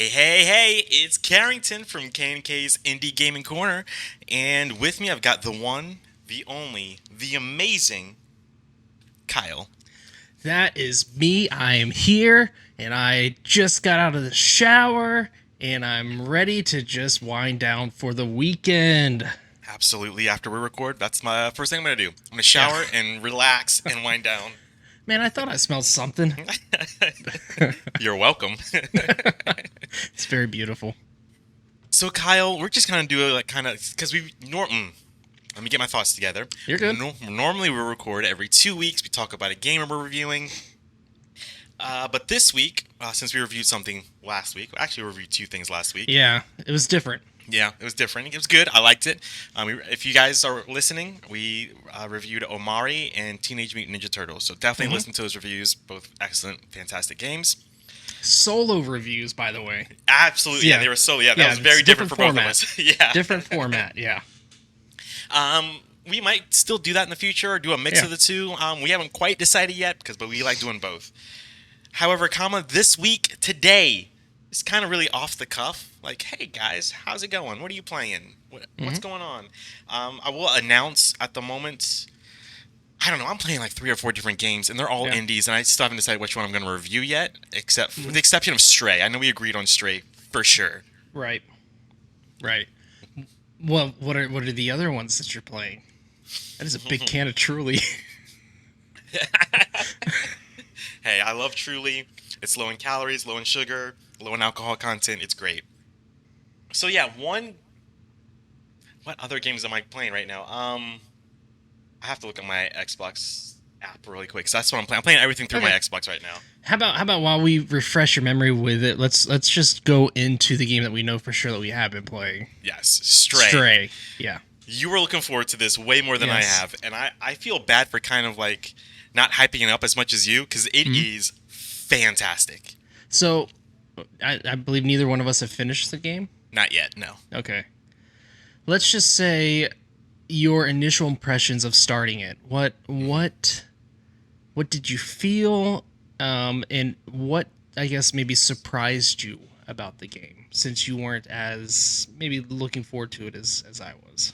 Hey, it's Karrington from K&K's Indie Gaming Corner, and with me I've got the one, the only, the amazing Kyle. That is me. I am here, and I just got out of the shower, and I'm ready to just wind down for the weekend. Absolutely, after we record, that's my first thing I'm going to do. I'm going to Yeah. shower and relax and wind down. Man, I thought I smelled something. You're welcome. It's very beautiful. So Kyle, we're just going to do it because let me get my thoughts together. You're good. Normally we record every 2 weeks. We talk about a game we're reviewing. But this week, since we reviewed something last week, actually we reviewed two things last week. Yeah, it was different. Yeah, it was different. It was good. I liked it. If you guys are listening, we reviewed Omari and Teenage Mutant Ninja Turtles. So definitely listen to those reviews. Both excellent, fantastic games. Solo reviews, by the way. Absolutely. Yeah, they were so. Yeah, that was very different for format. both of us. Yeah. Different format, yeah. We might still do that in the future or do a mix of the two. We haven't quite decided yet, but we like doing both. However, this week, today, is kind of really off the cuff. Like, hey guys, how's it going? What are you playing? What's going on? I will announce at the moment. I don't know. I'm playing like 3 or 4 different games, and they're all indies, and I still haven't decided which one I'm going to review yet, except for the exception of Stray. I know we agreed on Stray for sure. Right. Well, what are the other ones that you're playing? That is a big can of Truly. Hey, I love Truly. It's low in calories, low in sugar, low in alcohol content. It's great. So yeah, what other games am I playing right now? I have to look at my Xbox app really quick. So that's what I'm playing. I'm playing everything through my Xbox right now. How about while we refresh your memory with it, let's just go into the game that we know for sure that we have been playing. Yes, Stray. Stray, yeah. You were looking forward to this way more than I Yes. have, and I feel bad for kind of like not hyping it up as much as you, because it is fantastic. So, I believe neither one of us have finished the game. Not yet, no. Okay. Let's just say your initial impressions of starting it. What did you feel? And what, I guess, maybe surprised you about the game, since you weren't as maybe looking forward to it as I was.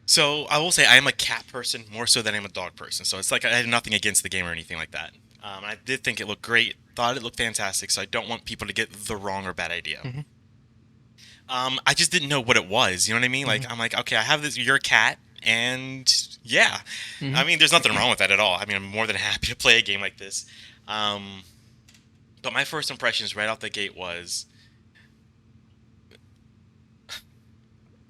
So I will say I am a cat person more so than I'm a dog person. So it's like I had nothing against the game or anything like that. I did think it looked great, thought it looked fantastic. So I don't want people to get the wrong or bad idea. I just didn't know what it was. You know what I mean? Like I'm like, okay, I have this. You're a cat, and yeah. I mean, there's nothing wrong with that at all. I mean, I'm more than happy to play a game like this. But my first impressions right out the gate was,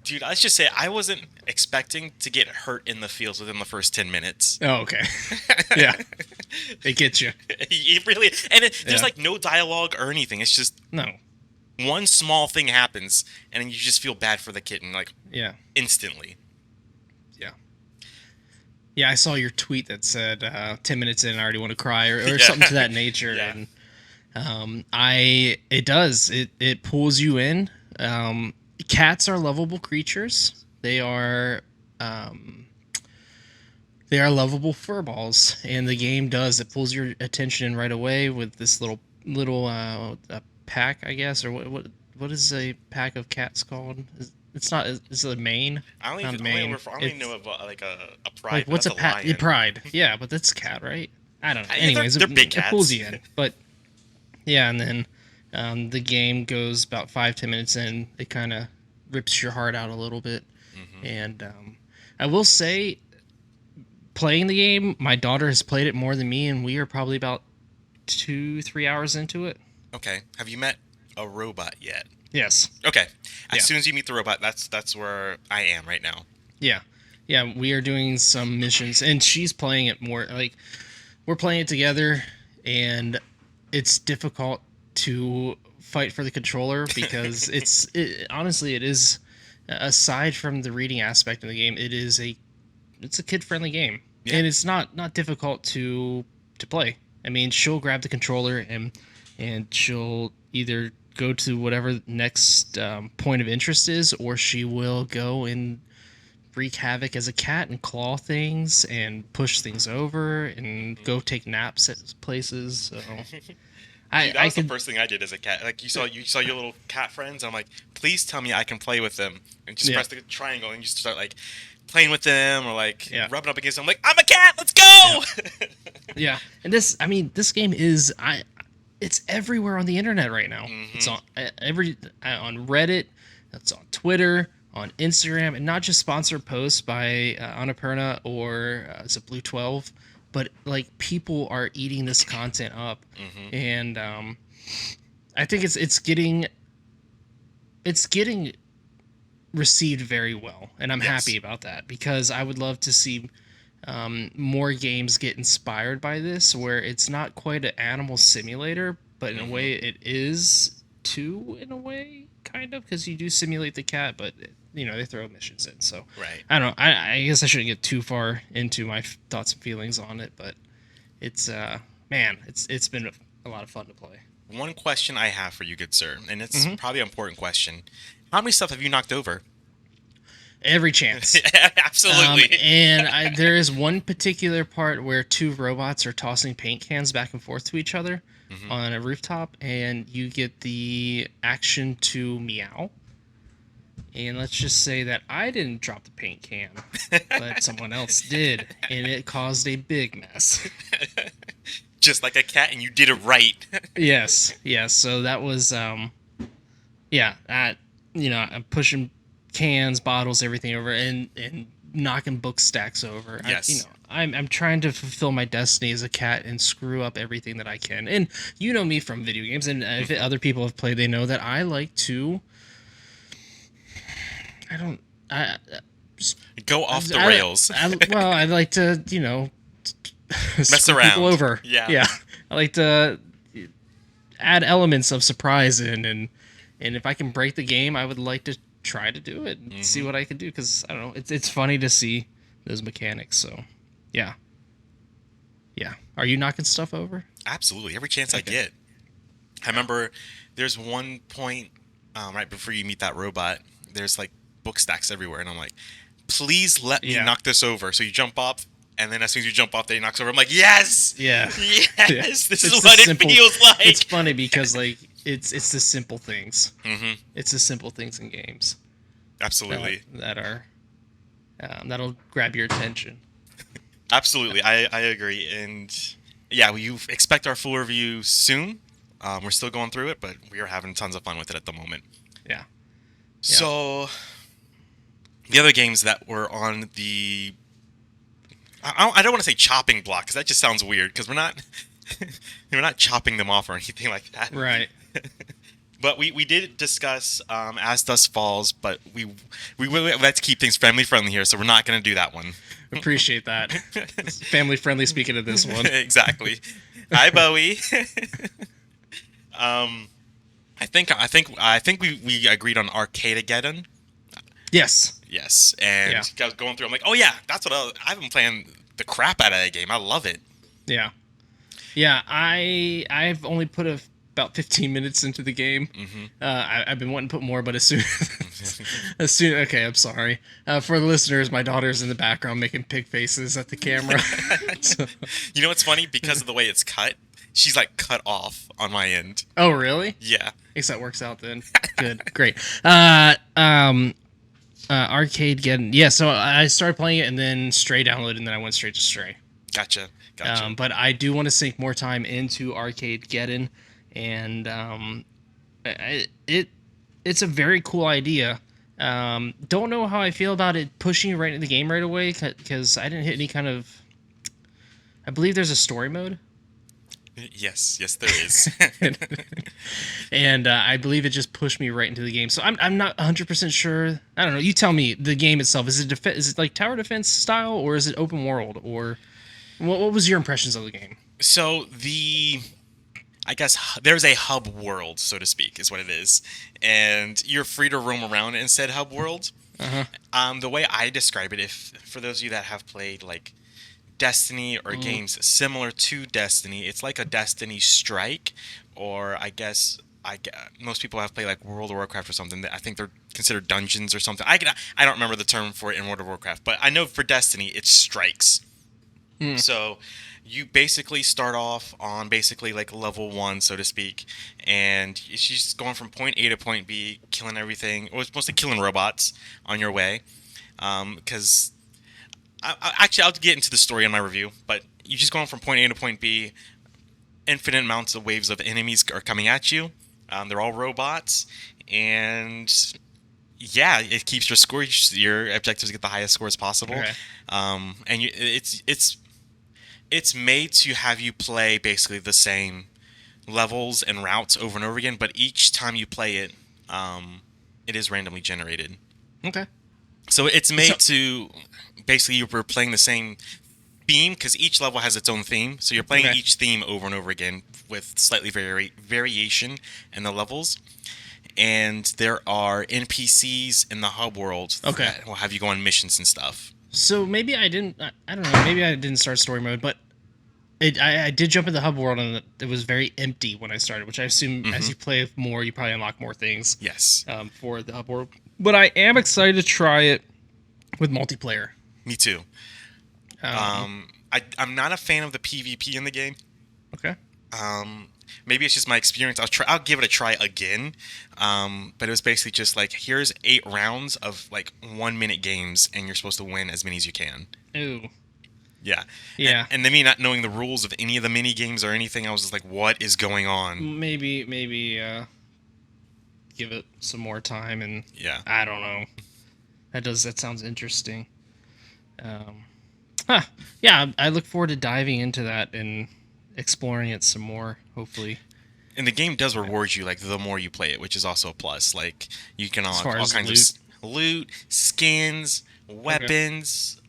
dude, let's just say I wasn't expecting to get hurt in the fields within the first 10 minutes. Oh, okay. Yeah. It gets you. It really, and there's like no dialogue or anything. It's just No. one small thing happens, and then you just feel bad for the kitten, like Yeah. instantly. Yeah. Yeah, I saw your tweet that said 10 minutes in, I already want to cry, or something to that nature. Yeah. And it does. It pulls you in. Cats are lovable creatures. They are lovable furballs, and the game does. It pulls your attention in right away with this little pack, I guess, or what is a pack of cats called? It's not. It's a mane. I don't Not even, mane. I don't even know about like a pride. Like, but what's a that's pat? lion. Pride. Yeah, but that's cat, right? I don't know. Yeah, Anyways, they're big it pulls cats. you in. But yeah, and then the game goes about 5-10 minutes in. It kind of rips your heart out a little bit. And I will say, playing the game, my daughter has played it more than me, and we are probably about 2-3 hours into it. Okay. Have you met a robot yet? Yes. Okay. As Yeah. soon as you meet the robot, that's where I am right now. Yeah. Yeah, we are doing some missions, and she's playing it more. Like, we're playing it together, and it's difficult to fight for the controller because honestly, it is, aside from the reading aspect of the game, it's a kid-friendly game. Yeah. And it's not difficult to play. I mean, she'll grab the controller and she'll either go to whatever next point of interest is, or she will go and wreak havoc as a cat and claw things and push things over and go take naps at places. So Dude, that I was the could, first thing I did as a cat. Like you saw your little cat friends. I'm like, please tell me I can play with them, and just yeah, press the triangle and just start like playing with them or like yeah, rubbing up against them. Like I'm a cat. Let's go. yeah, yeah. And this game is it's everywhere on the internet right now. It's on on Reddit, it's on Twitter, on Instagram, and not just sponsored posts by Annapurna or is it Blue 12, but like people are eating this content up, and I think it's getting received very well, and I'm Yes. happy about that because I would love to see more games get inspired by this, where it's not quite an animal simulator, but in a way it is too, in a way, kind of, because you do simulate the cat, but they throw missions in. So Right. I don't know. I guess I shouldn't get too far into my thoughts and feelings on it, but it's man, it's been a lot of fun to play. One question I have for you, good sir, and it's Mm-hmm. probably an important question. How many stuff have you knocked over? Every chance. Absolutely. There is one particular part where two robots are tossing paint cans back and forth to each other on a rooftop, and you get the action to meow. And let's just say that I didn't drop the paint can, but someone else did, and it caused a big mess. Just like a cat, and you did it right. Yes, yes. So that was, yeah. I'm pushing cans, bottles, everything over, and knocking book stacks over. Yes. I'm trying to fulfill my destiny as a cat and screw up everything that I can. And you know me from video games, and if other people have played, they know that I like to. I don't. Go off the rails. I like to, Mess screw around. people over. Yeah. Yeah. I like to add elements of surprise in, and if I can break the game, I would like to try to do it and see what I can do, because I don't know, it's funny to see those mechanics. So, yeah. Are you knocking stuff over? Absolutely. Every chance I get. I remember there's one point right before you meet that robot. There's like book stacks everywhere, and I'm like, please let me knock this over. So you jump off, and then as soon as you jump off, he knocks over. I'm like, yes, Yeah. yes, Yeah. this is what it feels like. It's funny because like it's the simple things. It's the simple things in games Absolutely. that are that'll grab your attention. Absolutely. I agree. And yeah, you expect our full review soon. We're still going through it, but we are having tons of fun with it at the moment. Yeah. So the other games that were on the I don't want to say chopping block, because that just sounds weird, because we're not chopping them off or anything like that. Right. But we did discuss As Dusk Falls, but we let's keep things family friendly here, so we're not going to do that one. Appreciate that. It's family friendly, speaking of this one. Exactly. Hi, Bowie. I think we agreed on Arcadegeddon. Yes. Yes, and I was going through. I'm like, oh yeah, that's what I've been playing the crap out of that game. I love it. Yeah. I've only put about 15 minutes into the game. I've been wanting to put more, but as soon okay, I'm sorry. For the listeners, my daughter's in the background making pig faces at the camera. So. You know what's funny? Because of the way it's cut, she's like cut off on my end. Oh, really? Yeah. I guess that works out then. Good, great. Arcadegeddon. Yeah, so I started playing it and then Stray downloaded, and then I went straight to Stray. Gotcha. But I do want to sink more time into Arcadegeddon, and it's a very cool idea. Don't know how I feel about it pushing you right into the game right away, because I didn't hit any kind of. I believe there's a story mode. Yes, there is. And I believe it just pushed me right into the game. So I'm not 100% sure. I don't know. You tell me. The game itself, is it like tower defense style, or is it open world, or what was your impressions of the game? So I guess there's a hub world, so to speak, is what it is, and you're free to roam around in said hub world. The way I describe it, if for those of you that have played like Destiny or games similar to Destiny, it's like a Destiny Strike, or I guess most people have played like World of Warcraft or something. I think they're considered dungeons or something. I don't remember the term for it in World of Warcraft, but I know for Destiny it's strikes. So you basically start off on basically like level one, so to speak, and she's going from point A to point B, killing everything, or it's mostly killing robots on your way. Because actually, I'll get into the story in my review, but you're just going from point A to point B. Infinite amounts of waves of enemies are coming at you. They're all robots, and yeah, it keeps your score. Your objective is to get the highest scores possible. Okay. And it's made to have you play basically the same levels and routes over and over again, but each time you play it, it is randomly generated. Okay. So it's made to basically you're playing the same theme because each level has its own theme. So you're playing each theme over and over again with slightly variation in the levels. And there are NPCs in the hub world that will have you go on missions and stuff. So maybe I didn't. I don't know. Maybe I didn't start story mode, but I did jump in the hub world, and it was very empty when I started. Which I assume as you play more, you probably unlock more things. Yes. For the hub world, but I am excited to try it with multiplayer. Me too. I'm not a fan of the PvP in the game. Okay. Maybe it's just my experience. I'll give it a try again. But it was basically just like, here's 8 rounds of like 1-minute games, and you're supposed to win as many as you can. Ooh. Yeah. Yeah. And then me not knowing the rules of any of the mini games or anything, I was just like, what is going on? Maybe give it some more time, and yeah, I don't know. That sounds interesting. Yeah, I look forward to diving into that and exploring it some more, hopefully. And the game does reward you, like, the more you play it, which is also a plus. Like, you can unlock all kinds of loot, skins, weapons,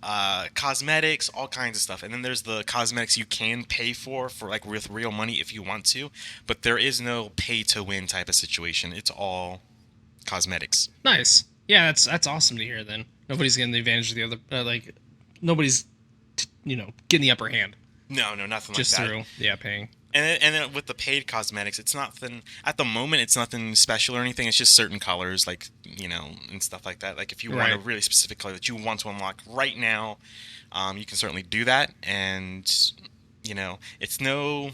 cosmetics, all kinds of stuff. And then there's the cosmetics you can pay for like, with real money if you want to. But there is no pay-to-win type of situation. It's all cosmetics. Nice. Yeah, that's awesome to hear, then. Nobody's getting the advantage of the other... nobody's, getting the upper hand. No, nothing like that. Just through, paying. And then with the paid cosmetics, it's nothing at the moment. It's nothing special or anything. It's just certain colors, like and stuff like that. Like if you want a really specific color that you want to unlock right now, you can certainly do that. And it's no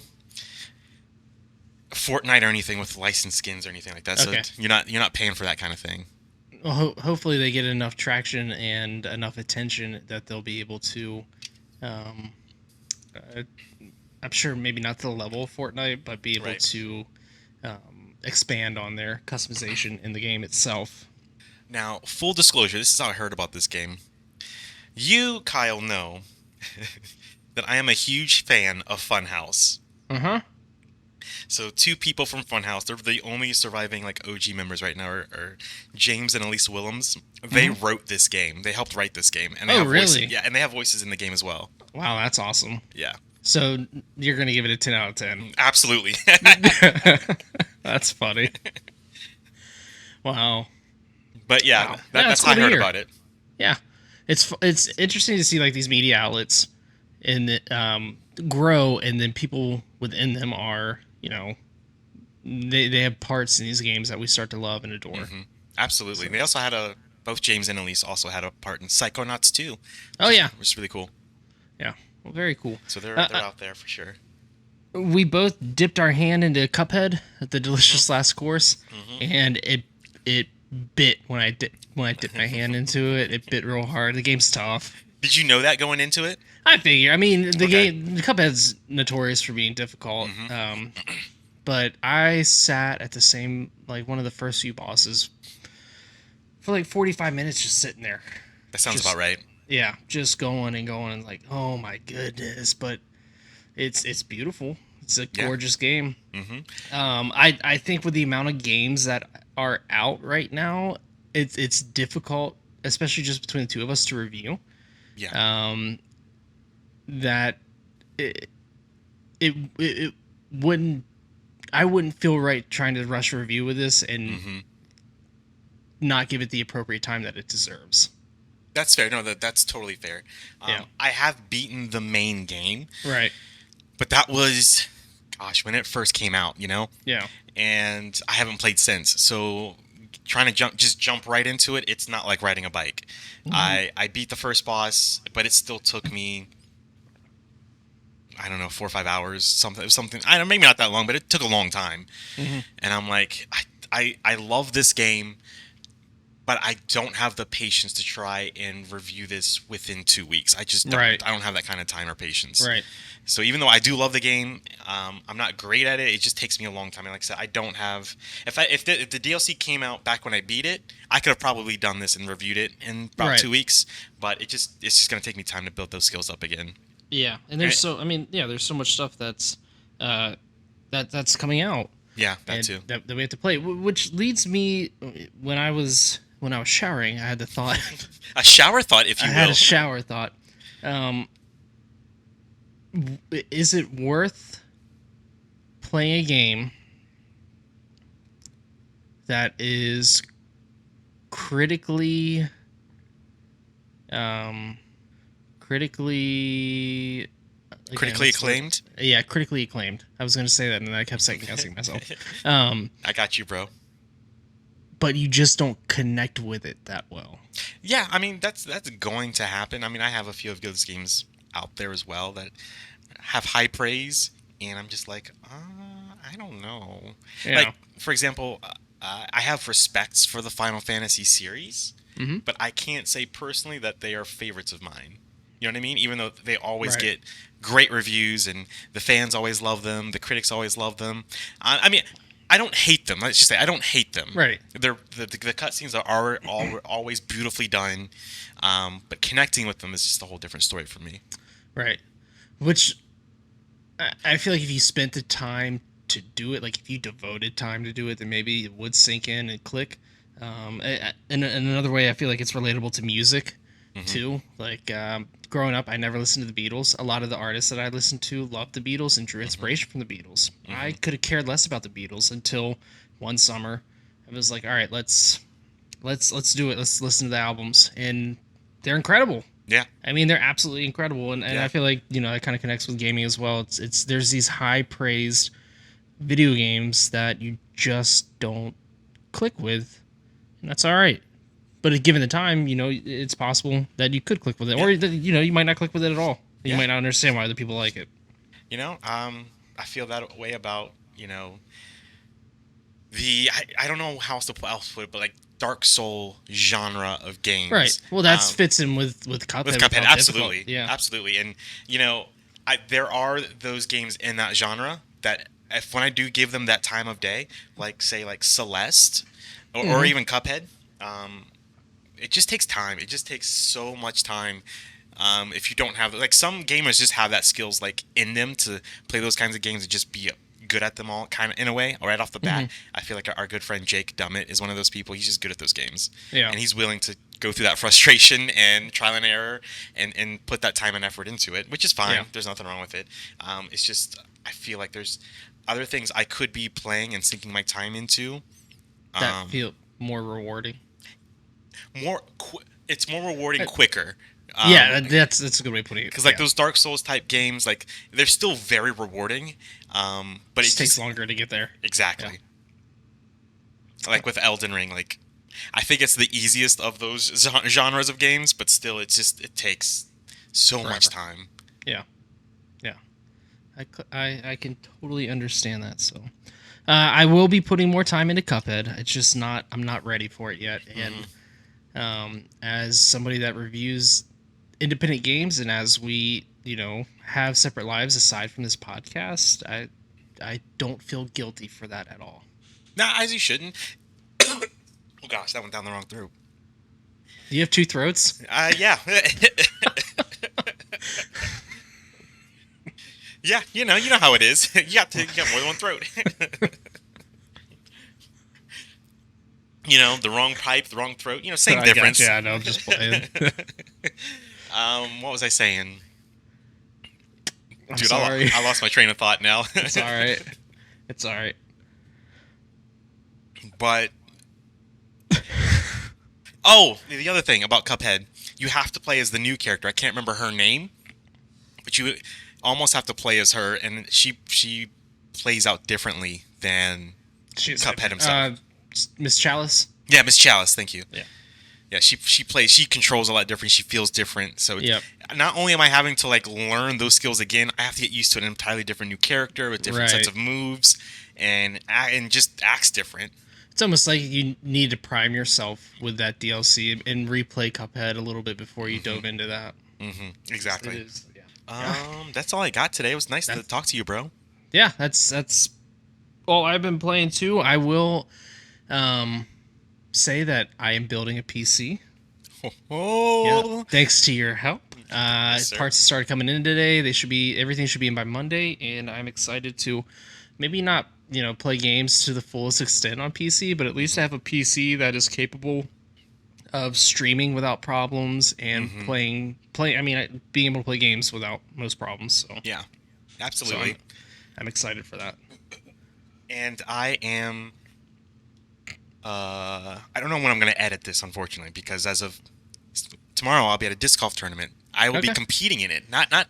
Fortnite or anything with licensed skins or anything like that. So you're not paying for that kind of thing. Well, hopefully they get enough traction and enough attention that they'll be able to. I'm sure maybe not to the level of Fortnite, but be able to expand on their customization in the game itself. Now, full disclosure, this is how I heard about this game. You, Kyle, know that I am a huge fan of Funhouse. Uh-huh. So 2 people from Funhouse, they're the only surviving like OG members right now are James and Elise Willems. They wrote this game. They helped write this game. And they have really? Voices, and they have voices in the game as well. Wow, that's awesome. Yeah. So you're going to give it a 10 out of 10. Absolutely. That's funny. Wow. But yeah, that's how I heard about it. Yeah. It's interesting to see like these media outlets grow, and then people within them are, they have parts in these games that we start to love and adore. Mm-hmm. Absolutely. So. They also had both James and Elise also had a part in Psychonauts 2. Oh yeah. Which is really cool. Yeah. Well, very cool. So they're out there for sure. We both dipped our hand into Cuphead at the delicious last course, and it bit when I dipped my hand into it. It bit real hard. The game's tough. Did you know that going into it? I figure. I mean, the Cuphead's notorious for being difficult. But I sat at the same, like, one of the first few bosses for like 45 minutes just sitting there. That sounds about right. Yeah, just going and like, oh my goodness, but it's beautiful. It's a gorgeous game. I think with the amount of games that are out right now, it's difficult, especially just between the two of us, to review. Yeah. That it wouldn't. I wouldn't feel right trying to rush a review with this and not give it the appropriate time that it deserves. That's fair. No, that's totally fair. I have beaten the main game. Right. But that was, when it first came out, Yeah. And I haven't played since. So trying to jump right into it, it's not like riding a bike. I beat the first boss, but it still took me I don't know, 4 or 5 hours, something. I don't, maybe not that long, but it took a long time. Mm-hmm. And I'm like, I love this game, but I don't have the patience to try and review this within 2 weeks. I just don't. Right. I don't have that kind of time or patience. Right. So even though I do love the game, I'm not great at it. It just takes me a long time. And like I said, I don't have. If the DLC came out back when I beat it, I could have probably done this and reviewed it in about Right. 2 weeks. But it's just gonna take me time to build those skills up again. Yeah, and there's there's so much stuff that's that's coming out. Yeah, that and too. That we have to play, which leads me when I was showering, I had the thought. A shower thought, if you I will. had a shower thought. Is it worth playing a game that is critically critically Critically acclaimed? Yeah, critically acclaimed. I was going to say that, and then I kept second guessing myself. I got you, bro. But you just don't connect with it that well. Yeah, I mean that's going to happen. I mean, I have a few of those games out there as well that have high praise, and I'm just like, I don't know. Yeah. Like, for example, I have respects for the Final Fantasy series, Mm-hmm. but I can't say personally that they are favorites of mine. You know what I mean? Even though they always Right. get great reviews and the fans always love them, the critics always love them. I mean, I don't hate them. Let's just say I don't hate them. Right. They're the cutscenes are always beautifully done, but connecting with them is just a whole different story for me. Right. Which I feel like if you spent the time to do it, like if you devoted time to do it, then maybe it would sink in and click. In another way, I feel like it's relatable to music too. Like growing up, I never listened to the Beatles. A lot of the artists that I listened to loved the Beatles and drew inspiration from the Beatles. I could have cared less about the Beatles until one summer I was like, all right, let's do it. Let's listen to the albums, and they're incredible. Yeah. I mean, they're absolutely incredible, and Yeah. I feel like that kind of connects with gaming as well. It's there's these high praised video games that you just don't click with, and that's all right. But given the time, it's possible that you could click with it, or you might not click with it at all. You Yeah. might not understand why other people like it. I feel that way about I don't know how else to put it, but like Dark Soul genre of games. Right. Well, that fits in with Cuphead. With Cuphead, how absolutely, difficult- Yeah. absolutely, and there are those games in that genre that when I do give them that time of day, like say like Celeste or even Cuphead, it just takes time. It just takes so much time. If you don't have some gamers just have that skills like in them to play those kinds of games and just be good at them all, kind of in a way, right off the bat. I feel like our good friend Jake Dummett is one of those people. He's just good at those games. Yeah. And he's willing to go through that frustration and trial and error and put that time and effort into it, which is fine. Yeah. There's nothing wrong with it. It's just I feel like there's other things I could be playing and sinking my time into. That feel more rewarding. It's more rewarding quicker. Yeah, that's a good way of putting it. Because those Dark Souls type games, they're still very rewarding, but it takes longer to get there. Exactly. Yeah. Like with Elden Ring, I think it's the easiest of those genres of games, but still, it takes so much time. Yeah, yeah. I can totally understand that. So, I will be putting more time into Cuphead. It's just I'm not ready for it yet. And as somebody that reviews independent games, and as we have separate lives aside from this podcast, I don't feel guilty for that at all. Nah, as you shouldn't. Oh gosh, that went down the wrong throat. Do you have two throats? Yeah. Yeah, you know how it is. You got more than one throat. The wrong pipe, the wrong throat. Same difference. Yeah, no, I'm just playing. What was I saying? I'm Dude, sorry. I lost my train of thought now. It's all right. It's all right. But the other thing about Cuphead, you have to play as the new character. I can't remember her name, but you almost have to play as her, and she plays out differently than Cuphead himself. Miss Chalice. Yeah, Miss Chalice. Thank you. Yeah. Yeah, she controls a lot different. She feels different. So Yep. not only am I having to like learn those skills again, I have to get used to an entirely different new character with different sets of moves and just acts different. It's almost like you need to prime yourself with that DLC and replay Cuphead a little bit before you dove into that. Exactly. It is, yeah. That's all I got today. It was nice to talk to you, bro. Yeah, that's all I've been playing too. I will say that I am building a PC. Oh, Yeah, thanks to your help. Yes, sir. Parts started coming in today. Everything should be in by Monday, and I'm excited to maybe not play games to the fullest extent on PC, but at least have a PC that is capable of streaming without problems and playing. I mean, being able to play games without most problems. So yeah, absolutely. So I'm excited for that. And I am. I don't know when I'm going to edit this, unfortunately, because as of tomorrow, I'll be at a disc golf tournament. I will be competing in it, not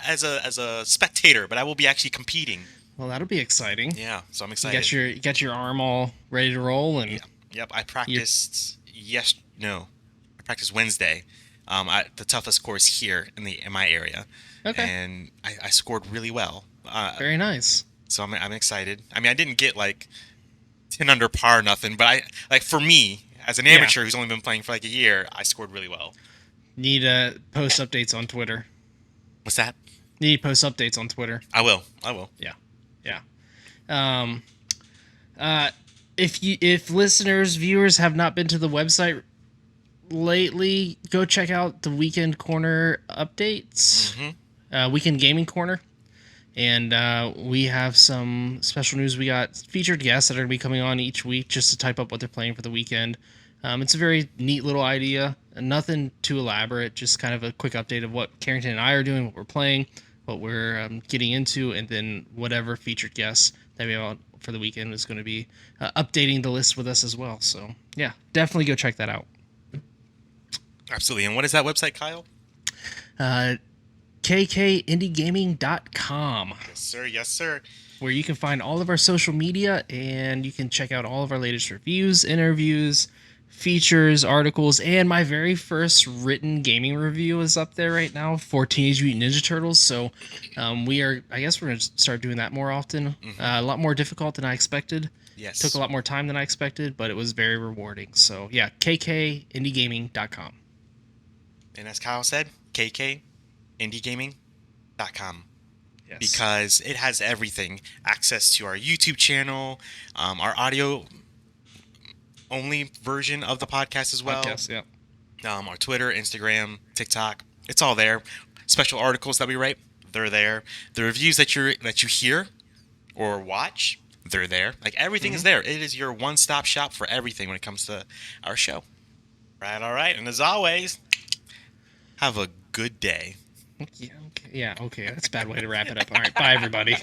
as a spectator, but I will be actually competing. Well, that'll be exciting. Yeah, so I'm excited. You got your arm all ready to roll, and yep. I practiced I practiced Wednesday. The toughest course here in my area. Okay. And I scored really well. Very nice. So I'm excited. I mean, I didn't get like 10 under par, nothing, but for me as an amateur who's only been playing for like a year, I scored really well. Need post updates on Twitter. What's that? Need post updates on Twitter. I will. Yeah. If listeners, viewers have not been to the website lately, go check out the Weekend Corner updates. Weekend Gaming Corner. And we have some special news. We got featured guests that are going to be coming on each week just to type up what they're playing for the weekend. It's a very neat little idea. Nothing too elaborate, just kind of a quick update of what Karrington and I are doing, what we're playing, what we're getting into, and then whatever featured guests that we have for the weekend is going to be updating the list with us as well. So, yeah, definitely go check that out. Absolutely. And what is that website, Kyle? KKIndieGaming.com. Yes, sir. Where you can find all of our social media and you can check out all of our latest reviews, interviews, features, articles, and my very first written gaming review is up there right now for Teenage Mutant Ninja Turtles. So I guess we're going to start doing that more often. A lot more difficult than I expected. Yes. Took a lot more time than I expected, but it was very rewarding. So yeah, KKIndieGaming.com. And as Kyle said, KKIndieGaming.com. Yes. Because it has everything. Access to our YouTube channel, our audio only version of the podcast as well. Podcast, yeah. Our Twitter, Instagram, TikTok. It's all there. Special articles that we write, they're there. The reviews that you hear or watch, they're there. Like everything is there. It is your one-stop shop for everything when it comes to our show. Right, all right. And as always, have a good day. Yeah, okay. That's a bad way to wrap it up. All right, bye, everybody.